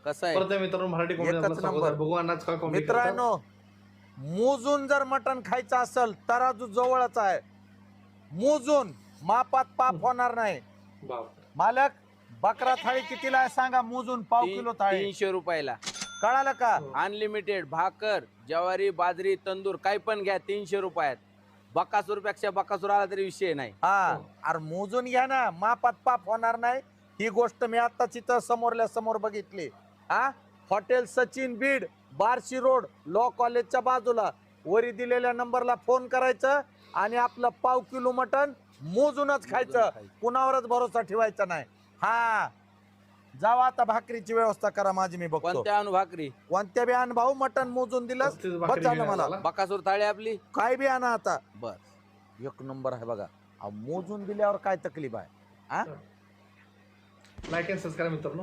कसं आहे परत मित्रांनो मराठी एकच कॉमेडी नंबर. भगवानच का कॉमेडी मित्रांनो, मोजून जर मटण खायचं असेल तराजू जवळच आहे. मोजून मापात पाप होणार नाही. बाप मालक, बकरा थाळी कितीला आहे सांगा, मोजून पाव किलो थाळी. 300 रुपयाला कळालं का? अनलिमिटेड भाकर, ज्वारी, बाजरी, तंदूर काही पण घ्या 300 रुपयात. बकासूर पेक्षा बकासूर आला तरी विषय नाही. हा, अरे मोजून घ्या ना, मापात पाप होणार नाही. ही गोष्ट मी आताच इथं समोरल्या समोर बघितली. हा, hotel Sachin Beed, Barshi road, law कॉलेजच्या बाजूला. वरी दिलेल्या नंबरला फोन करायचं आणि आपलं पाव किलो मटण मोजूनच खायचं. कुणावरच भरोसा ठेवायचा नाही. हा, जावा आता भाकरीची व्यवस्था करा माझी, मी बघतो. कोणत्या अनु भाकरी? कोणत्या बी आण भाऊ, मटण मोजून दिलं 35 बस भाकरी झालं घेऊन मला. आला. बकासूर थाळी आपली काय बी आणा आता, बर. एक नंबर आहे बघा. अहो, मोजून दिल्यावर काय तकलीफ आहे? हा, लाईक अँड सबस्क्राईब मित्रांनो.